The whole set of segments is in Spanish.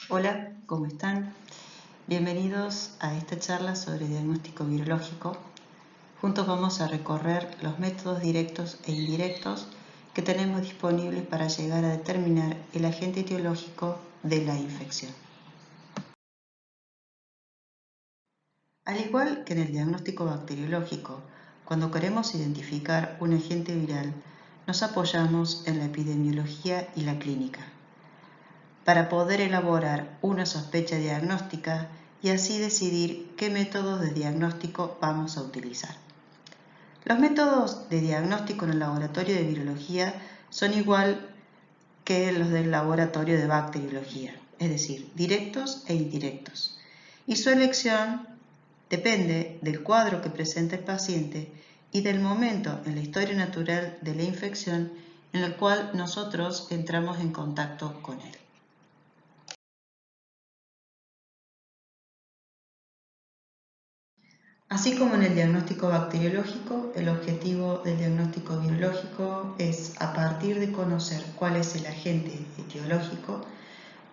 Hola, ¿cómo están? Bienvenidos a esta charla sobre diagnóstico virológico. Juntos vamos a recorrer los métodos directos e indirectos que tenemos disponibles para llegar a determinar el agente etiológico de la infección. Al igual que en el diagnóstico bacteriológico, cuando queremos identificar un agente viral, nos apoyamos en la epidemiología y la clínica para poder elaborar una sospecha diagnóstica y así decidir qué métodos de diagnóstico vamos a utilizar. Los métodos de diagnóstico en el laboratorio de virología son igual que los del laboratorio de bacteriología, es decir, directos e indirectos. Y su elección depende del cuadro que presenta el paciente y del momento en la historia natural de la infección en el cual nosotros entramos en contacto con él. Así como en el diagnóstico bacteriológico, el objetivo del diagnóstico virológico es, a partir de conocer cuál es el agente etiológico,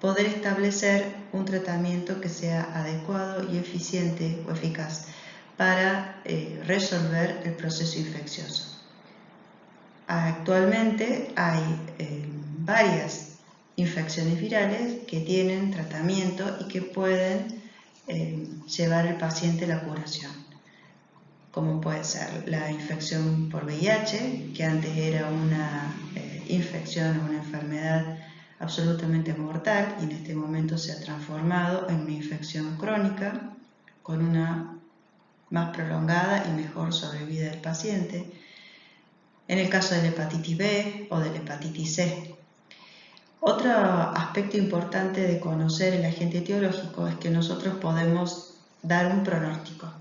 poder establecer un tratamiento que sea adecuado y eficiente o eficaz para resolver el proceso infeccioso. Actualmente hay varias infecciones virales que tienen tratamiento y que pueden llevar al paciente a la curación, como puede ser la infección por VIH, que antes era una infección o una enfermedad absolutamente mortal y en este momento se ha transformado en una infección crónica con una más prolongada y mejor sobrevida del paciente. En el caso de la hepatitis B o de la hepatitis C. Otro aspecto importante de conocer el agente etiológico es que nosotros podemos dar un pronóstico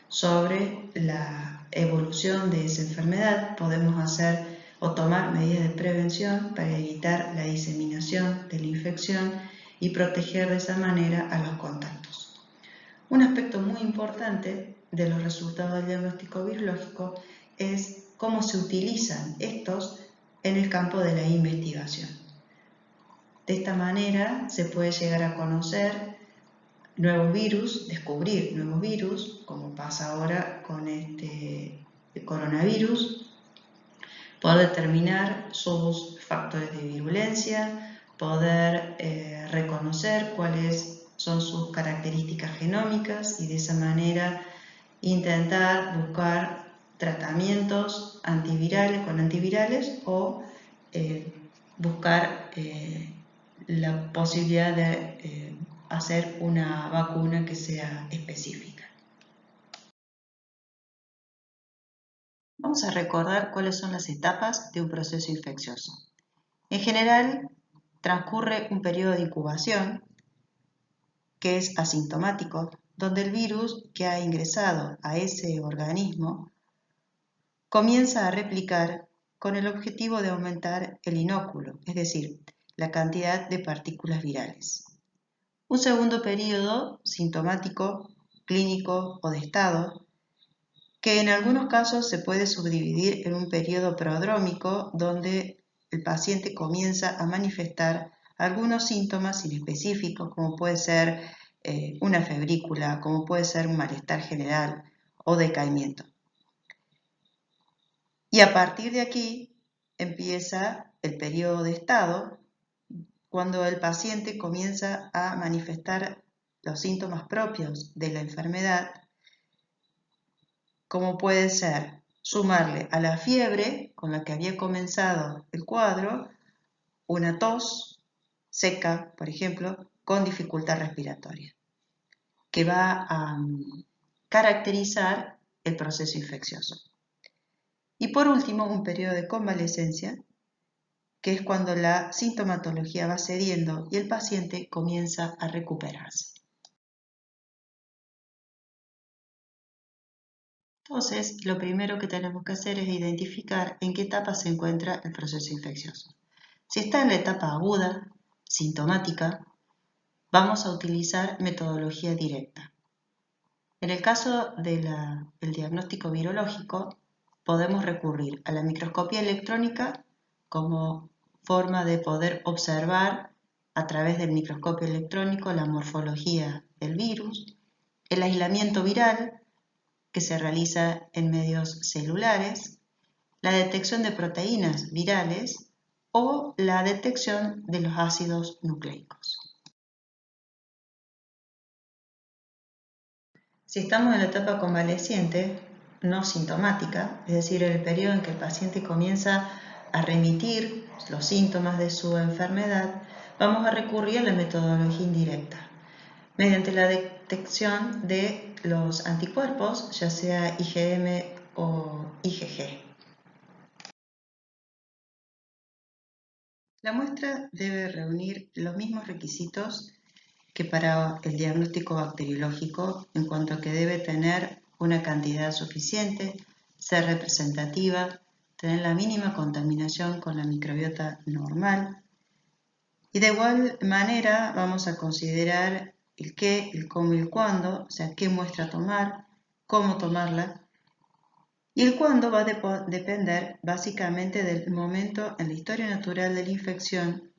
sobre la evolución de esa enfermedad, podemos hacer o tomar medidas de prevención para evitar la diseminación de la infección y proteger de esa manera a los contactos. Un aspecto muy importante de los resultados del diagnóstico virológico es cómo se utilizan estos en el campo de la investigación. De esta manera se puede llegar a conocer nuevos virus, descubrir nuevos virus, como pasa ahora con este coronavirus, poder determinar sus factores de virulencia, poder reconocer cuáles son sus características genómicas y de esa manera intentar buscar tratamientos antivirales con antivirales o buscar la posibilidad de hacer una vacuna que sea específica. Vamos a recordar cuáles son las etapas de un proceso infeccioso. En general, transcurre un periodo de incubación que es asintomático, donde el virus que ha ingresado a ese organismo comienza a replicar con el objetivo de aumentar el inóculo, es decir, la cantidad de partículas virales. Un segundo periodo sintomático, clínico o de estado, que en algunos casos se puede subdividir en un periodo prodrómico donde el paciente comienza a manifestar algunos síntomas inespecíficos, como puede ser una febrícula, como puede ser un malestar general o decaimiento. Y a partir de aquí empieza el periodo de estado, cuando el paciente comienza a manifestar los síntomas propios de la enfermedad, como puede ser sumarle a la fiebre con la que había comenzado el cuadro, una tos seca, por ejemplo, con dificultad respiratoria, que va a caracterizar el proceso infeccioso. Y por último, un periodo de convalescencia, que es cuando la sintomatología va cediendo y el paciente comienza a recuperarse. Entonces, lo primero que tenemos que hacer es identificar en qué etapa se encuentra el proceso infeccioso. Si está en la etapa aguda, sintomática, vamos a utilizar metodología directa. En el caso del diagnóstico virológico, podemos recurrir a la microscopía electrónica como forma de poder observar a través del microscopio electrónico la morfología del virus, el aislamiento viral, que se realiza en medios celulares, la detección de proteínas virales o la detección de los ácidos nucleicos. Si estamos en la etapa convaleciente, no sintomática, es decir, en el periodo en que el paciente comienza a remitir los síntomas de su enfermedad, vamos a recurrir a la metodología indirecta, mediante la detección de los anticuerpos, ya sea IgM o IgG. La muestra debe reunir los mismos requisitos que para el diagnóstico bacteriológico, en cuanto a que debe tener una cantidad suficiente, ser representativa, tener la mínima contaminación con la microbiota normal. Y de igual manera vamos a considerar el qué, el cómo y el cuándo, o sea, qué muestra tomar, cómo tomarla. Y el cuándo va a depender básicamente del momento en la historia natural de la infección,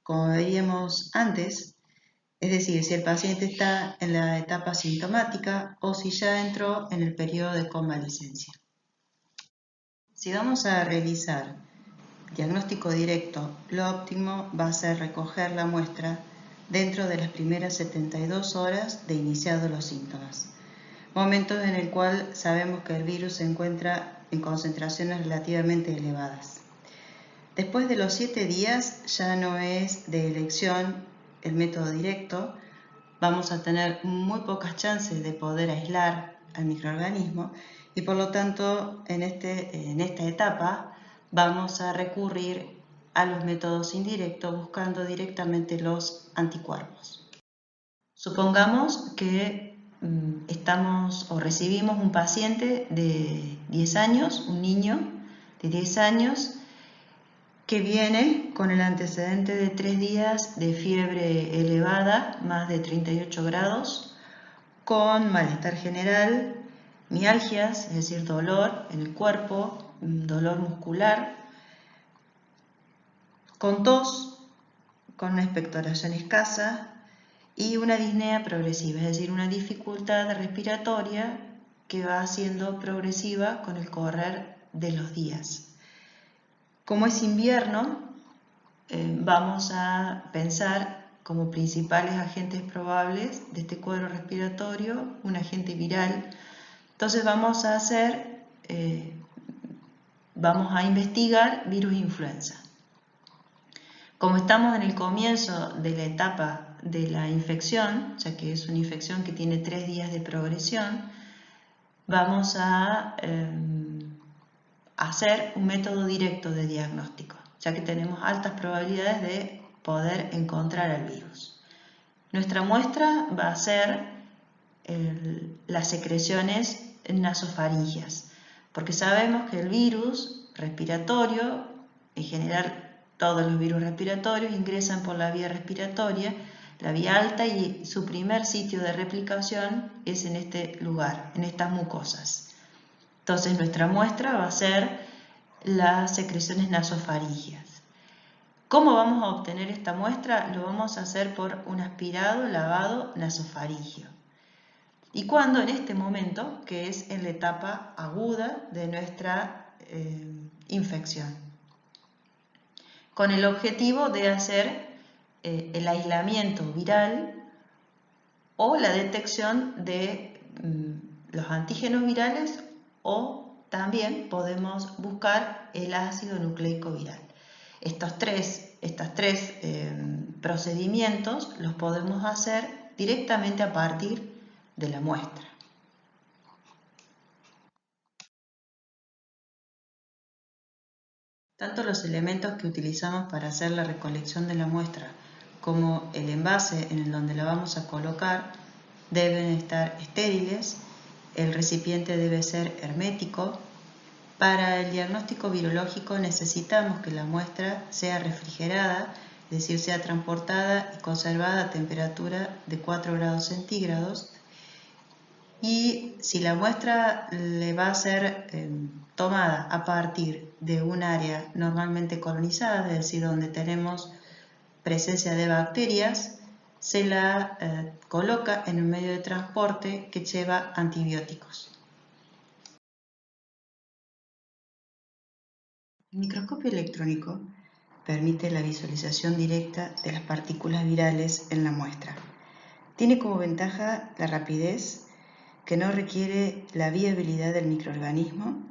como veíamos antes, es decir, si el paciente está en la etapa sintomática o si ya entró en el periodo de convalecencia. Si vamos a realizar diagnóstico directo, lo óptimo va a ser recoger la muestra dentro de las primeras 72 horas de iniciados los síntomas, momentos en el cual sabemos que el virus se encuentra en concentraciones relativamente elevadas. Después de los 7 días ya no es de elección el método directo, vamos a tener muy pocas chances de poder aislar al microorganismo y por lo tanto en esta etapa vamos a recurrir a los métodos indirectos buscando directamente los anticuerpos. Supongamos que recibimos un paciente de 10 años, un niño de 10 años, que viene con el antecedente de 3 días de fiebre elevada, más de 38 grados, con malestar general, mialgias, es decir, dolor en el cuerpo, dolor muscular, con tos, con una expectoración escasa y una disnea progresiva, es decir, una dificultad respiratoria que va siendo progresiva con el correr de los días. Como es invierno, vamos a pensar como principales agentes probables de este cuadro respiratorio un agente viral. Entonces vamos a investigar virus influenza. Como estamos en el comienzo de la etapa de la infección, ya que es una infección que tiene 3 días de progresión, vamos a hacer un método directo de diagnóstico, ya que tenemos altas probabilidades de poder encontrar el virus. Nuestra muestra va a ser las secreciones nasofaringeas, porque sabemos que el virus respiratorio, en general todos los virus respiratorios ingresan por la vía respiratoria, la vía alta, y su primer sitio de replicación es en este lugar, en estas mucosas. Entonces nuestra muestra va a ser las secreciones nasofaringeas. ¿Cómo vamos a obtener esta muestra? Lo vamos a hacer por un aspirado, lavado nasofaríngeo. ¿Y cuándo? En este momento, que es en la etapa aguda de nuestra infección, con el objetivo de hacer el aislamiento viral o la detección de los antígenos virales, o también podemos buscar el ácido nucleico viral. Estos tres procedimientos los podemos hacer directamente a partir de la muestra. Tanto los elementos que utilizamos para hacer la recolección de la muestra como el envase en el donde la vamos a colocar deben estar estériles, el recipiente debe ser hermético. Para el diagnóstico virológico necesitamos que la muestra sea refrigerada, es decir, sea transportada y conservada a temperatura de 4 grados centígrados. Y si la muestra le va a ser tomada a partir de un área normalmente colonizada, es decir, donde tenemos presencia de bacterias, se la coloca en un medio de transporte que lleva antibióticos. El microscopio electrónico permite la visualización directa de las partículas virales en la muestra. Tiene como ventaja la rapidez, que no requiere la viabilidad del microorganismo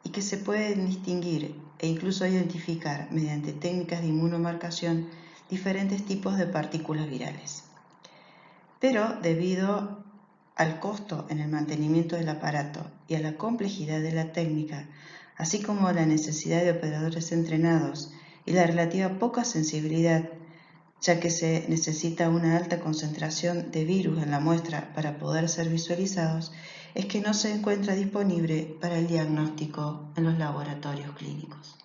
y que se pueden distinguir e incluso identificar mediante técnicas de inmunomarcación diferentes tipos de partículas virales. Pero debido al costo en el mantenimiento del aparato y a la complejidad de la técnica, así como a la necesidad de operadores entrenados y la relativa poca sensibilidad, ya que se necesita una alta concentración de virus en la muestra para poder ser visualizados, es que no se encuentra disponible para el diagnóstico en los laboratorios clínicos.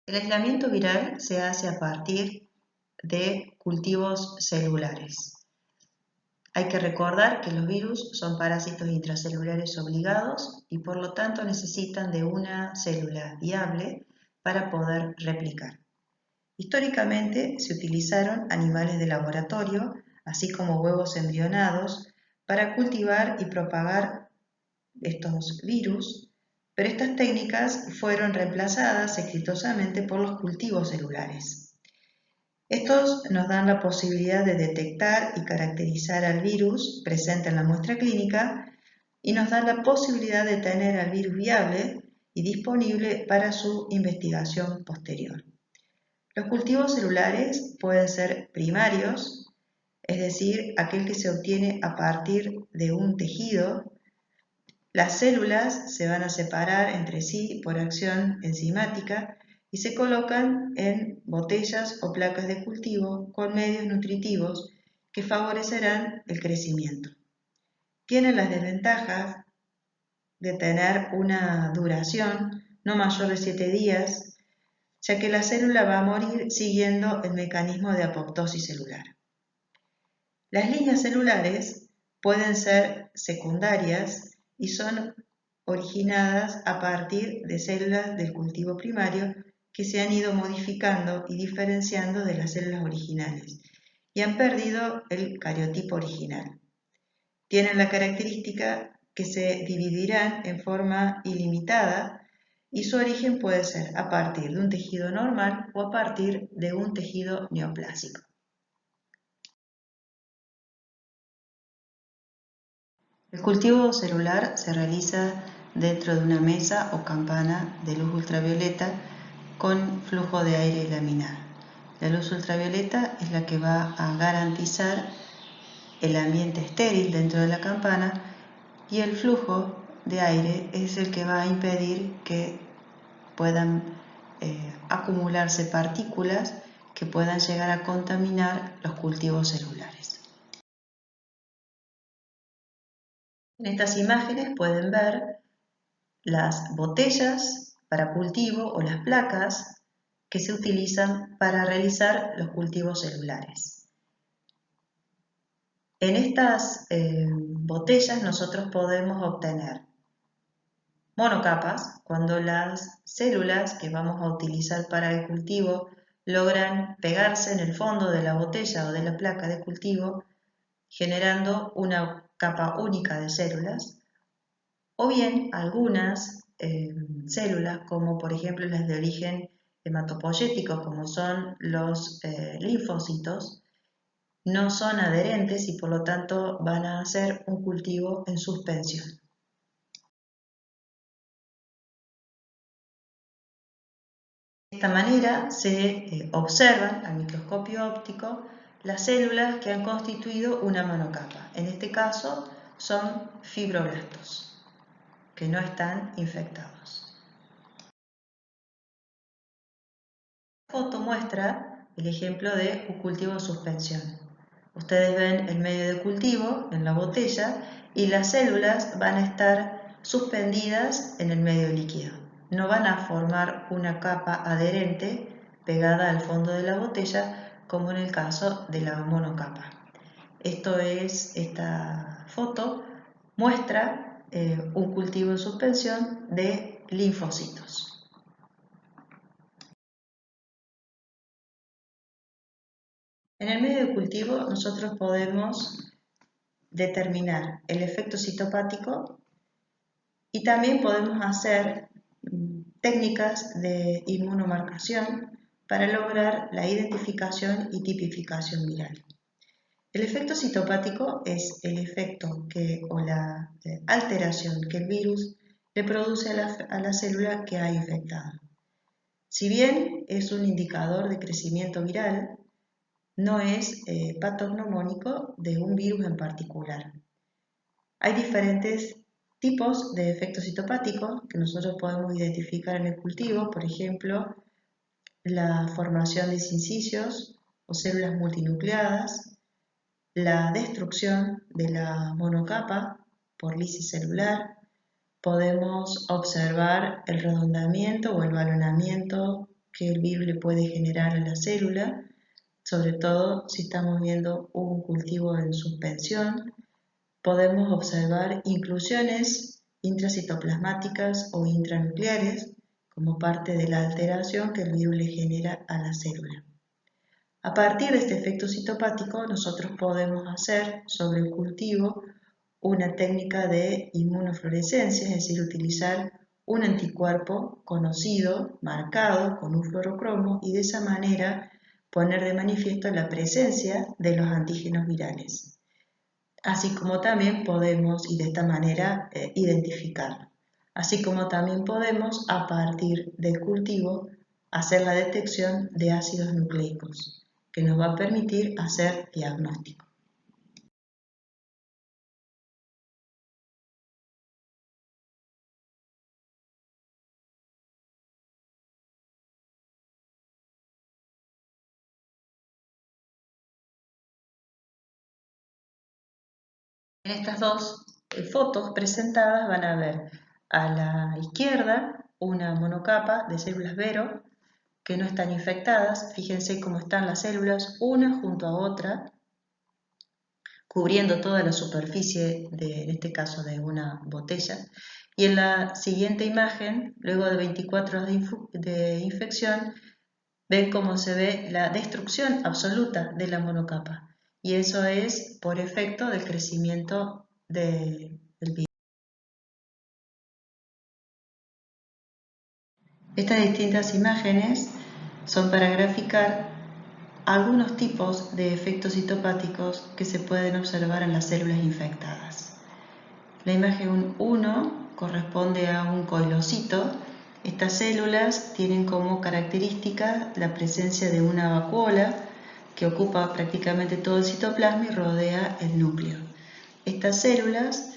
El aislamiento viral se hace a partir de cultivos celulares. Hay que recordar que los virus son parásitos intracelulares obligados y por lo tanto necesitan de una célula viable para poder replicar. Históricamente se utilizaron animales de laboratorio, así como huevos embrionados, para cultivar y propagar estos virus, pero estas técnicas fueron reemplazadas exitosamente por los cultivos celulares. Estos nos dan la posibilidad de detectar y caracterizar al virus presente en la muestra clínica y nos dan la posibilidad de tener al virus viable y disponible para su investigación posterior. Los cultivos celulares pueden ser primarios, es decir, aquel que se obtiene a partir de un tejido. Las células se van a separar entre sí por acción enzimática y se colocan en botellas o placas de cultivo con medios nutritivos que favorecerán el crecimiento. Tienen las desventajas de tener una duración no mayor de 7 días, ya que la célula va a morir siguiendo el mecanismo de apoptosis celular. Las líneas celulares pueden ser secundarias y son originadas a partir de células del cultivo primario que se han ido modificando y diferenciando de las células originales y han perdido el cariotipo original. Tienen la característica que se dividirán en forma ilimitada y su origen puede ser a partir de un tejido normal o a partir de un tejido neoplásico. El cultivo celular se realiza dentro de una mesa o campana de luz ultravioleta con flujo de aire laminar. La luz ultravioleta es la que va a garantizar el ambiente estéril dentro de la campana y el flujo de aire es el que va a impedir que puedan acumularse partículas que puedan llegar a contaminar los cultivos celulares. En estas imágenes pueden ver las botellas para cultivo o las placas que se utilizan para realizar los cultivos celulares. En estas botellas nosotros podemos obtener monocapas cuando las células que vamos a utilizar para el cultivo logran pegarse en el fondo de la botella o de la placa de cultivo, generando una capa única de células, o bien algunas células, como por ejemplo las de origen hematopoyético, como son los linfocitos, no son adherentes y por lo tanto van a hacer un cultivo en suspensión. De esta manera se observan al microscopio óptico las células que han constituido una monocapa. En este caso son fibroblastos, que no están infectados. La foto muestra el ejemplo de un cultivo de suspensión. Ustedes ven el medio de cultivo en la botella y las células van a estar suspendidas en el medio líquido. No van a formar una capa adherente pegada al fondo de la botella como en el caso de la monocapa. Esta foto muestra un cultivo en suspensión de linfocitos. En el medio de cultivo nosotros podemos determinar el efecto citopático y también podemos hacer técnicas de inmunomarcación para lograr la identificación y tipificación viral. El efecto citopático es el efecto o la alteración que el virus le produce a la célula que ha infectado. Si bien es un indicador de crecimiento viral, no es patognomónico de un virus en particular. Hay diferentes tipos de efectos citopáticos que nosotros podemos identificar en el cultivo, por ejemplo, la formación de sincicios o células multinucleadas, la destrucción de la monocapa por lisis celular, podemos observar el redondamiento o el balonamiento que el virus le puede generar a la célula, sobre todo si estamos viendo un cultivo en suspensión. Podemos observar inclusiones intracitoplasmáticas o intranucleares como parte de la alteración que el virus le genera a la célula. A partir de este efecto citopático, nosotros podemos hacer sobre el cultivo una técnica de inmunofluorescencia, es decir, utilizar un anticuerpo conocido, marcado con un fluorocromo y de esa manera poner de manifiesto la presencia de los antígenos virales. Así como también podemos, y de esta manera, identificarlo. Así como también podemos, a partir del cultivo, hacer la detección de ácidos nucleicos, que nos va a permitir hacer diagnóstico. En estas dos fotos presentadas van a ver a la izquierda una monocapa de células Vero que no están infectadas. Fíjense cómo están las células una junto a otra, cubriendo toda la superficie en este caso de una botella. Y en la siguiente imagen, luego de 24 horas de infección, ven cómo se ve la destrucción absoluta de la monocapa. Y eso es por efecto del crecimiento del virus. Estas distintas imágenes son para graficar algunos tipos de efectos citopáticos que se pueden observar en las células infectadas. La imagen 1 corresponde a un coilocito. Estas células tienen como característica la presencia de una vacuola que ocupa prácticamente todo el citoplasma y rodea el núcleo. Estas células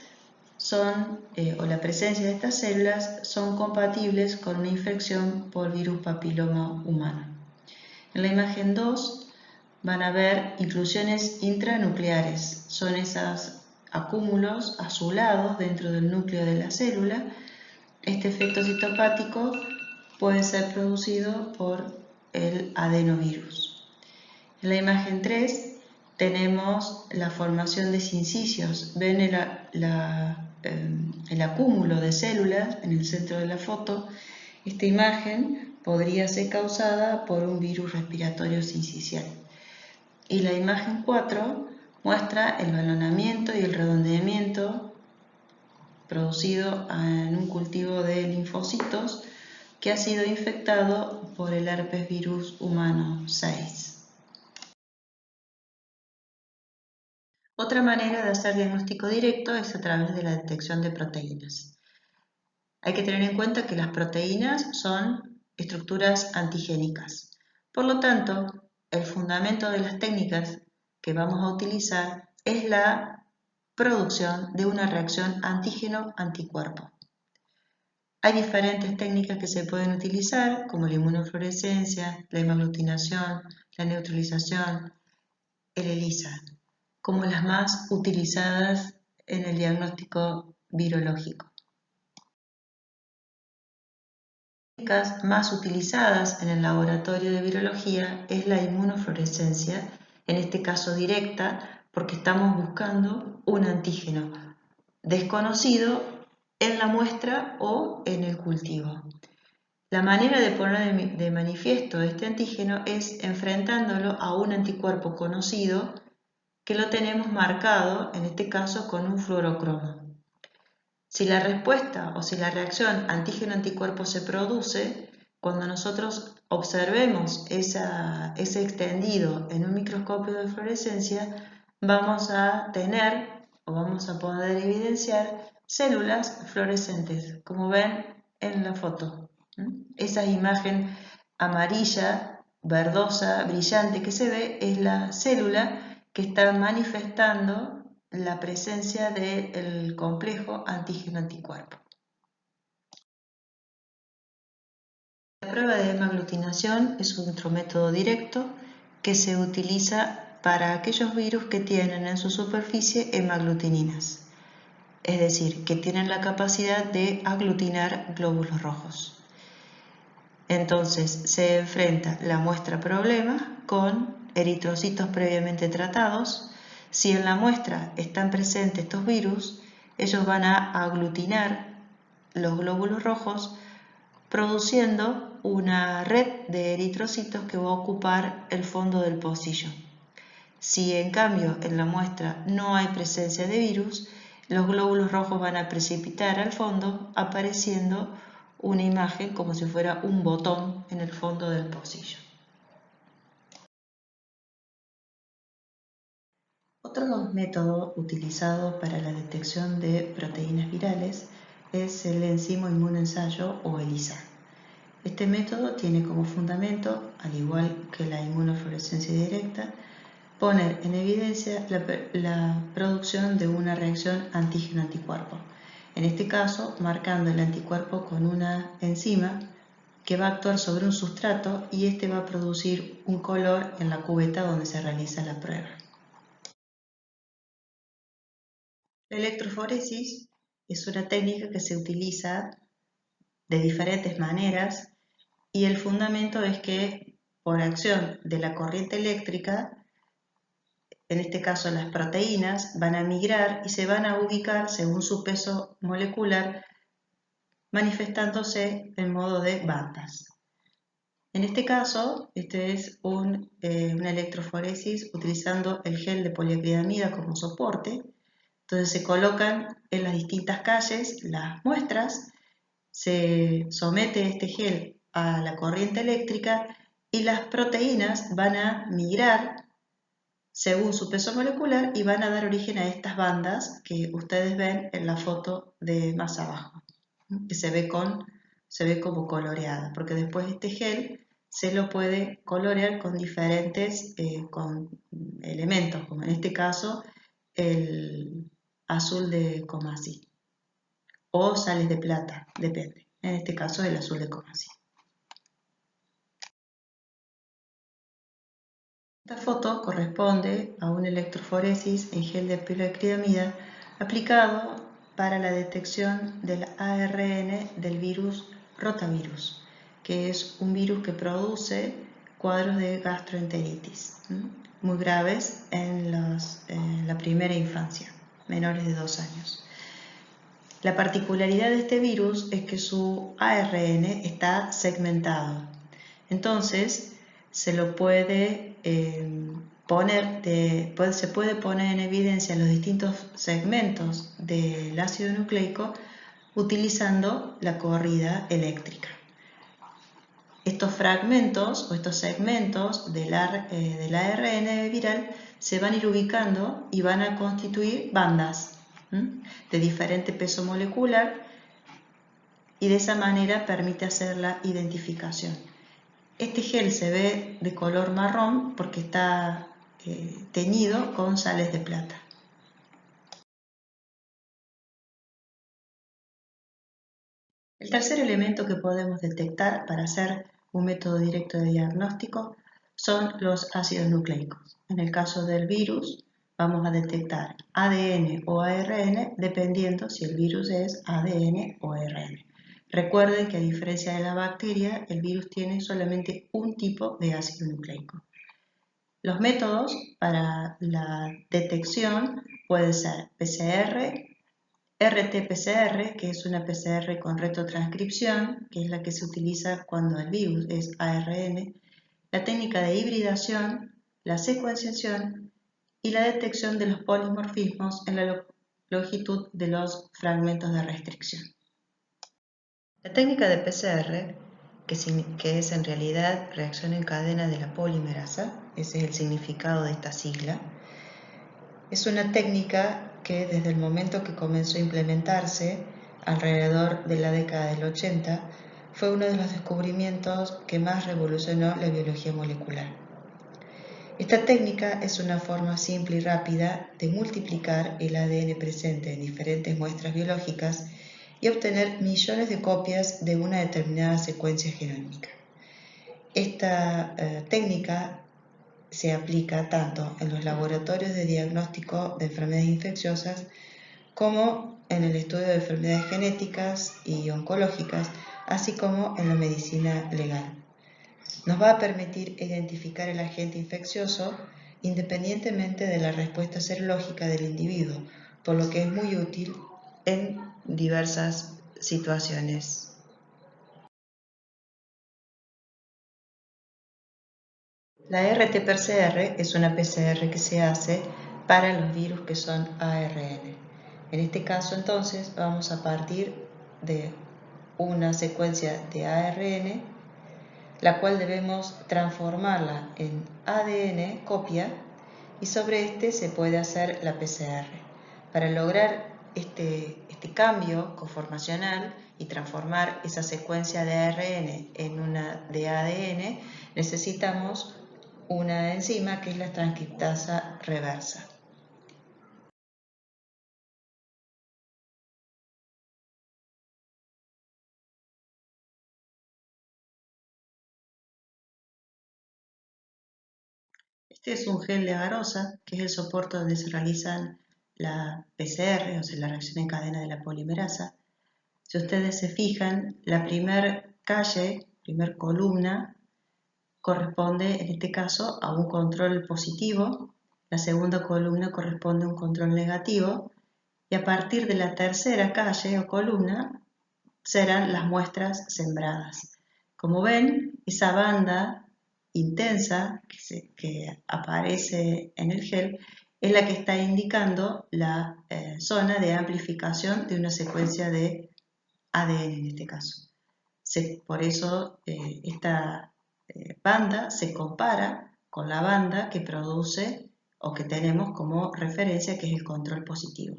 o la presencia de estas células son compatibles con una infección por virus papiloma humano. En la imagen 2 van a ver inclusiones intranucleares, son esos acúmulos azulados dentro del núcleo de la célula. Este efecto citopático puede ser producido por el adenovirus. En la imagen 3 tenemos la formación de sincicios. Ven el acúmulo de células en el centro de la foto. Esta imagen podría ser causada por un virus respiratorio sincicial. Y la imagen 4 muestra el balonamiento y el redondeamiento producido en un cultivo de linfocitos que ha sido infectado por el herpes virus humano 6. Otra manera de hacer diagnóstico directo es a través de la detección de proteínas. Hay que tener en cuenta que las proteínas son estructuras antigénicas. Por lo tanto, el fundamento de las técnicas que vamos a utilizar es la producción de una reacción antígeno-anticuerpo. Hay diferentes técnicas que se pueden utilizar, como la inmunofluorescencia, la hemaglutinación, la neutralización, el ELISA, como las más utilizadas en el diagnóstico virológico. Las técnicas más utilizadas en el laboratorio de virología es la inmunofluorescencia, en este caso directa, porque estamos buscando un antígeno desconocido en la muestra o en el cultivo. La manera de poner de manifiesto este antígeno es enfrentándolo a un anticuerpo conocido que lo tenemos marcado, en este caso con un fluorocromo. Si la respuesta o si la reacción antígeno-anticuerpo se produce, cuando nosotros observemos ese extendido en un microscopio de fluorescencia, vamos a tener o vamos a poder evidenciar células fluorescentes, como ven en la foto. Esa imagen amarilla, verdosa, brillante que se ve es la célula que está manifestando la presencia del complejo antígeno-anticuerpo. La prueba de hemaglutinación es otro método directo que se utiliza para aquellos virus que tienen en su superficie hemaglutininas, es decir, que tienen la capacidad de aglutinar glóbulos rojos. Entonces se enfrenta la muestra problema con eritrocitos previamente tratados. Si en la muestra están presentes estos virus, ellos van a aglutinar los glóbulos rojos produciendo una red de eritrocitos que va a ocupar el fondo del pocillo. Si en cambio en la muestra no hay presencia de virus, los glóbulos rojos van a precipitar al fondo apareciendo una imagen como si fuera un botón en el fondo del pocillo. Otro método utilizado para la detección de proteínas virales es el enzimo inmunoensayo o ELISA. Este método tiene como fundamento, al igual que la inmunofluorescencia directa, poner en evidencia la producción de una reacción antígeno-anticuerpo. En este caso, marcando el anticuerpo con una enzima que va a actuar sobre un sustrato y este va a producir un color en la cubeta donde se realiza la prueba. La electroforesis es una técnica que se utiliza de diferentes maneras y el fundamento es que por acción de la corriente eléctrica, en este caso las proteínas, van a migrar y se van a ubicar según su peso molecular, manifestándose en modo de bandas. En este caso, este es una electroforesis utilizando el gel de poliacrilamida como soporte. Entonces se colocan en las distintas calles las muestras, se somete este gel a la corriente eléctrica y las proteínas van a migrar según su peso molecular y van a dar origen a estas bandas que ustedes ven en la foto de más abajo, que se ve como coloreada, porque después este gel se lo puede colorear con diferentes con elementos, como en este caso el azul de Comasi o sales de plata, depende. En este caso el azul de Comasi. Esta foto corresponde a una electroforesis en gel de poliacrilamida aplicado para la detección del ARN del virus rotavirus, que es un virus que produce cuadros de gastroenteritis muy graves en la primera infancia, menores de 2 años. La particularidad de este virus es que su ARN está segmentado. Entonces, se lo puede se puede poner en evidencia los distintos segmentos del ácido nucleico utilizando la corrida eléctrica. Estos fragmentos o estos segmentos del ARN viral se van a ir ubicando y van a constituir bandas de diferente peso molecular y de esa manera permite hacer la identificación. Este gel se ve de color marrón porque está teñido con sales de plata. El tercer elemento que podemos detectar para hacer un método directo de diagnóstico son los ácidos nucleicos. En el caso del virus, vamos a detectar ADN o ARN dependiendo si el virus es ADN o ARN. Recuerden que a diferencia de la bacteria, el virus tiene solamente un tipo de ácido nucleico. Los métodos para la detección pueden ser PCR, RT-PCR, que es una PCR con retrotranscripción, que es la que se utiliza cuando el virus es ARN, la técnica de hibridación, la secuenciación y la detección de los polimorfismos en la longitud de los fragmentos de restricción. La técnica de PCR, que es en realidad reacción en cadena de la polimerasa, ese es el significado de esta sigla, es una técnica que desde el momento que comenzó a implementarse, alrededor de la década del 80, fue uno de los descubrimientos que más revolucionó la biología molecular. Esta técnica es una forma simple y rápida de multiplicar el ADN presente en diferentes muestras biológicas y obtener millones de copias de una determinada secuencia genómica. Esta técnica se aplica tanto en los laboratorios de diagnóstico de enfermedades infecciosas como en el estudio de enfermedades genéticas y oncológicas, así como en la medicina legal. Nos va a permitir identificar el agente infeccioso independientemente de la respuesta serológica del individuo, por lo que es muy útil en diversas situaciones. La RT-PCR es una PCR que se hace para los virus que son ARN. En este caso, entonces, vamos a partir de una secuencia de ARN, la cual debemos transformarla en ADN copia, y sobre este se puede hacer la PCR. Para lograr este cambio conformacional y transformar esa secuencia de ARN en una de ADN, necesitamos una enzima que es la transcriptasa reversa. Este es un gel de agarosa, que es el soporte donde se realizan la PCR, o sea, la reacción en cadena de la polimerasa. Si ustedes se fijan, la primer columna, corresponde en este caso a un control positivo, la segunda columna corresponde a un control negativo, y a partir de la tercera calle o columna serán las muestras sembradas. Como ven, esa banda intensa que aparece en el gel es la que está indicando la zona de amplificación de una secuencia de ADN en este caso. Por eso esta banda se compara con la banda que produce o que tenemos como referencia, que es el control positivo.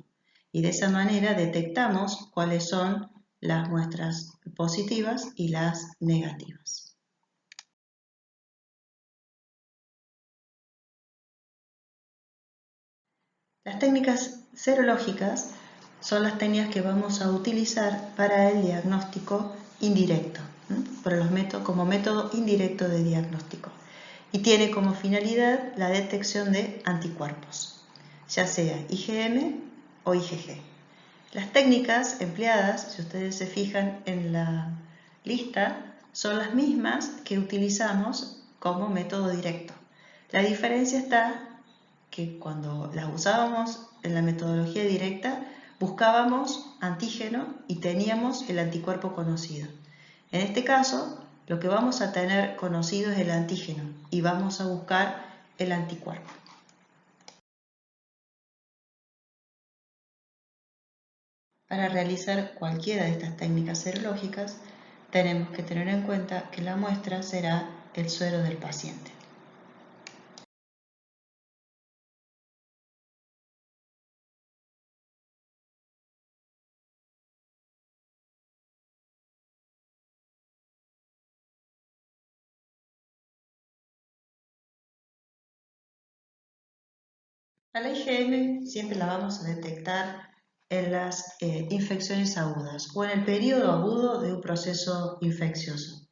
Y de esa manera detectamos cuáles son las muestras positivas y las negativas. Las técnicas serológicas son las técnicas que vamos a utilizar para el diagnóstico indirecto, como método indirecto de diagnóstico, y tiene como finalidad la detección de anticuerpos, ya sea IgM o IgG. Las técnicas empleadas, si ustedes se fijan en la lista, son las mismas que utilizamos como método directo. La diferencia está que cuando las usábamos en la metodología directa, buscábamos antígeno y teníamos el anticuerpo conocido. En este caso, lo que vamos a tener conocido es el antígeno y vamos a buscar el anticuerpo. Para realizar cualquiera de estas técnicas serológicas, tenemos que tener en cuenta que la muestra será el suero del paciente. A la IgM siempre la vamos a detectar en las infecciones agudas o en el periodo agudo de un proceso infeccioso.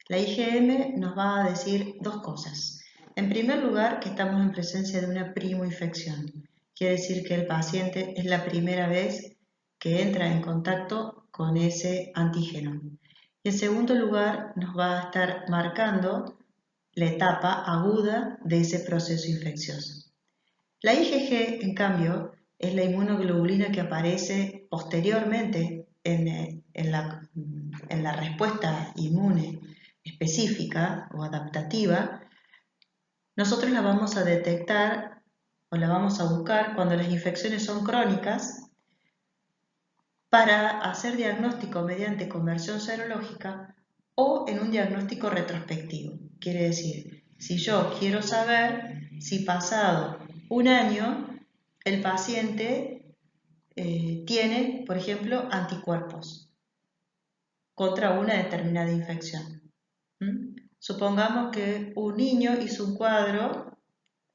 La IgM nos va a decir dos cosas. En primer lugar, que estamos en presencia de una primoinfección. Quiere decir que el paciente es la primera vez que entra en contacto con ese antígeno. Y en segundo lugar, nos va a estar marcando la etapa aguda de ese proceso infeccioso. La IgG, en cambio, es la inmunoglobulina que aparece posteriormente en la respuesta inmune específica o adaptativa. Nosotros la vamos a detectar o la vamos a buscar cuando las infecciones son crónicas para hacer diagnóstico mediante conversión serológica o en un diagnóstico retrospectivo. Quiere decir, si yo quiero saber si pasado un año el paciente tiene, por ejemplo, anticuerpos contra una determinada infección. Supongamos que un niño hizo un cuadro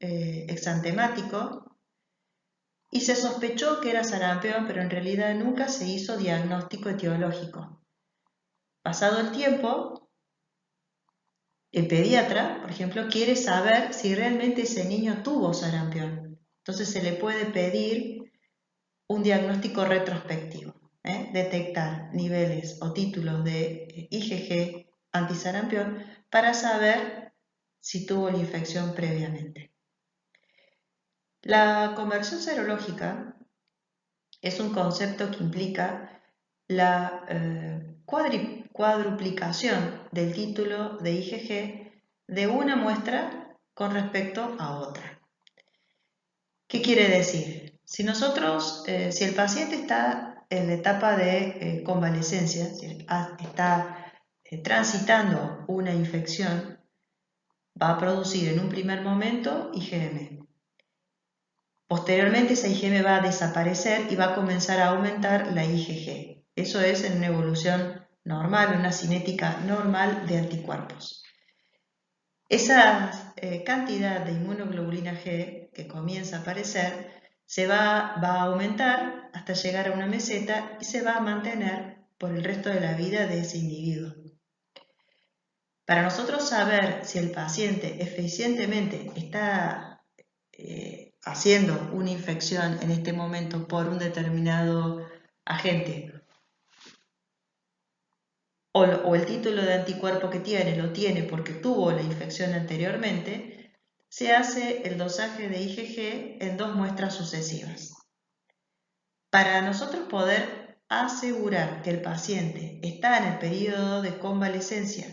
exantemático y se sospechó que era sarampión, pero en realidad nunca se hizo diagnóstico etiológico. Pasado el tiempo, el pediatra, por ejemplo, quiere saber si realmente ese niño tuvo sarampión. Entonces se le puede pedir un diagnóstico retrospectivo, detectar niveles o títulos de IgG antisarampión para saber si tuvo la infección previamente. La conversión serológica es un concepto que implica la cuadruplicación del título de IgG de una muestra con respecto a otra. ¿Qué quiere decir? Si el paciente está en la etapa de convalecencia, está transitando una infección, va a producir en un primer momento IgM. Posteriormente esa IgM va a desaparecer y va a comenzar a aumentar la IgG. Eso es en una evolución normal, una cinética normal de anticuerpos. Esa cantidad de inmunoglobulina G que comienza a aparecer va a aumentar hasta llegar a una meseta y se va a mantener por el resto de la vida de ese individuo. Para nosotros saber si el paciente eficientemente está haciendo una infección en este momento por un determinado agente o el título de anticuerpo que tiene lo tiene porque tuvo la infección anteriormente, se hace el dosaje de IgG en 2 muestras sucesivas. Para nosotros poder asegurar que el paciente está en el periodo de convalecencia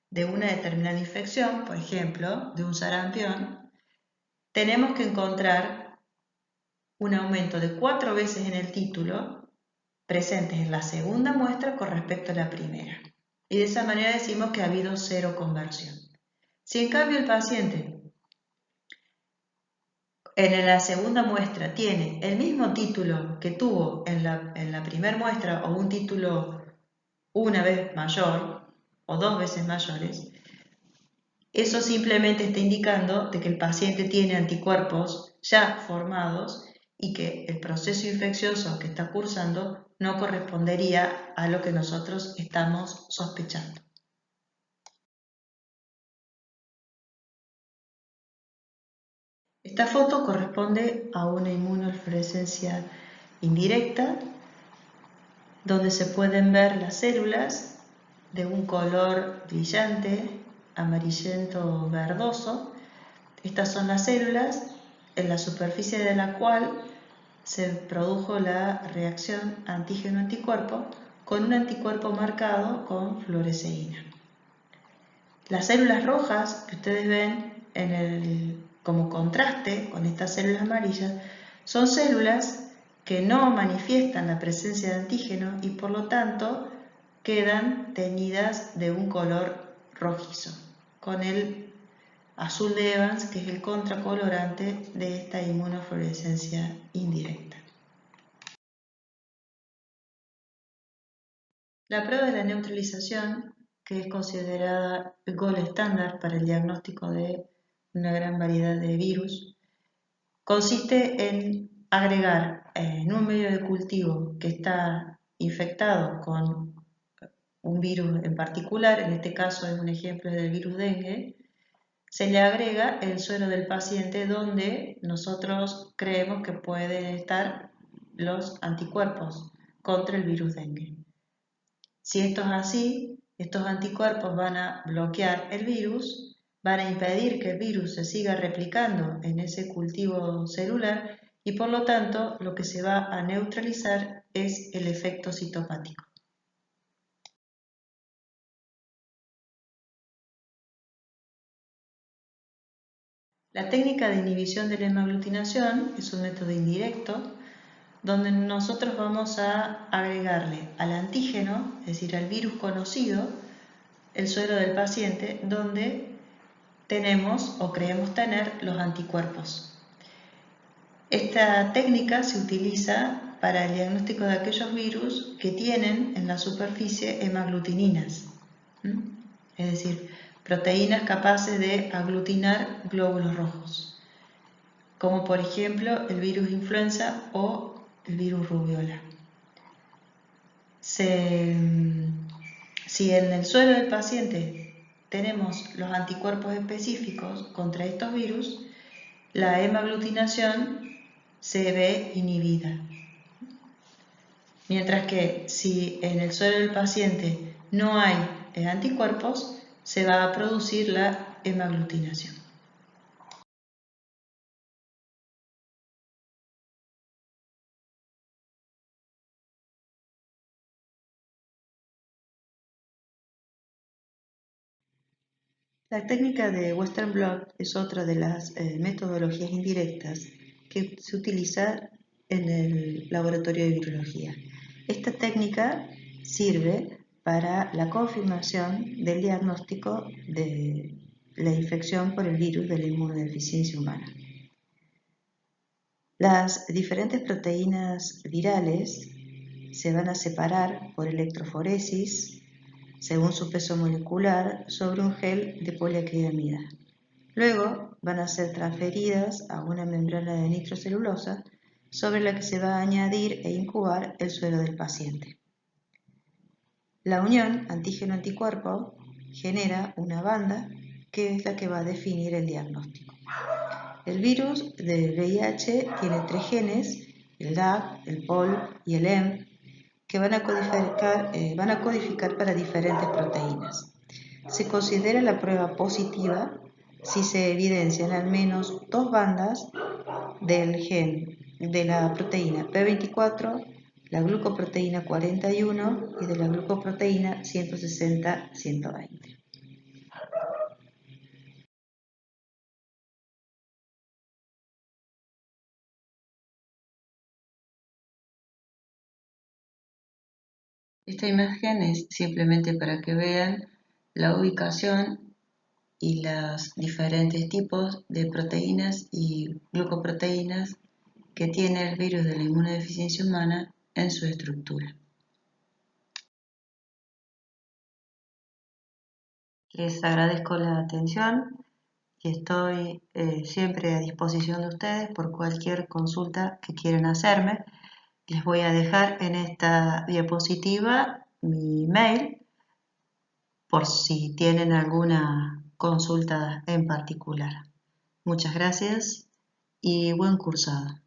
de una determinada infección, por ejemplo, de un sarampión, tenemos que encontrar un aumento de 4 veces en el título presentes en la segunda muestra con respecto a la primera. Y de esa manera decimos que ha habido cero conversión. Si en cambio el paciente en la segunda muestra tiene el mismo título que tuvo en la primera muestra o un título una vez mayor o 2 veces mayores, eso simplemente está indicando de que el paciente tiene anticuerpos ya formados y que el proceso infeccioso que está cursando no correspondería a lo que nosotros estamos sospechando. Esta foto corresponde a una inmunofluorescencia indirecta donde se pueden ver las células de un color brillante, amarillento verdoso. Estas son las células en la superficie de la cual se produjo la reacción antígeno-anticuerpo con un anticuerpo marcado con fluoresceína. Las células rojas que ustedes ven como contraste con estas células amarillas son células que no manifiestan la presencia de antígeno y por lo tanto quedan teñidas de un color rojizo, con el azul de Evans, que es el contracolorante de esta inmunofluorescencia indirecta. La prueba de la neutralización, que es considerada el gold estándar para el diagnóstico de una gran variedad de virus, consiste en agregar en un medio de cultivo que está infectado con un virus en particular, en este caso es un ejemplo del virus dengue, se le agrega el suero del paciente donde nosotros creemos que pueden estar los anticuerpos contra el virus dengue. Si esto es así, estos anticuerpos van a bloquear el virus van a impedir que el virus se siga replicando en ese cultivo celular y por lo tanto lo que se va a neutralizar es el efecto citopático. La técnica de inhibición de la hemaglutinación es un método indirecto donde nosotros vamos a agregarle al antígeno, es decir, al virus conocido, el suero del paciente donde tenemos o creemos tener los anticuerpos. Esta técnica se utiliza para el diagnóstico de aquellos virus que tienen en la superficie hemaglutininas, es decir, proteínas capaces de aglutinar glóbulos rojos, como por ejemplo el virus influenza o el virus rubiola. Si en el suero del paciente tenemos los anticuerpos específicos contra estos virus, la hemaglutinación se ve inhibida. Mientras que si en el suero del paciente no hay anticuerpos, se va a producir la hemaglutinación. La técnica de Western blot es otra de las metodologías indirectas que se utiliza en el laboratorio de virología. Esta técnica sirve para la confirmación del diagnóstico de la infección por el virus de la inmunodeficiencia humana. Las diferentes proteínas virales se van a separar por electroforesis según su peso molecular sobre un gel de poliacrilamida. Luego van a ser transferidas a una membrana de nitrocelulosa sobre la que se va a añadir e incubar el suero del paciente. La unión antígeno-anticuerpo genera una banda que es la que va a definir el diagnóstico. El virus del VIH tiene 3 genes, el DAG, el POL y el EM, que van a codificar para diferentes proteínas. Se considera la prueba positiva si se evidencian al menos 2 bandas del gen de la proteína P24, la glucoproteína 41 y de la glucoproteína 160-120. Esta imagen es simplemente para que vean la ubicación y los diferentes tipos de proteínas y glucoproteínas que tiene el virus de la inmunodeficiencia humana en su estructura. Les agradezco la atención y estoy siempre a disposición de ustedes por cualquier consulta que quieran hacerme. Les voy a dejar en esta diapositiva mi mail por si tienen alguna consulta en particular. Muchas gracias y buen cursado.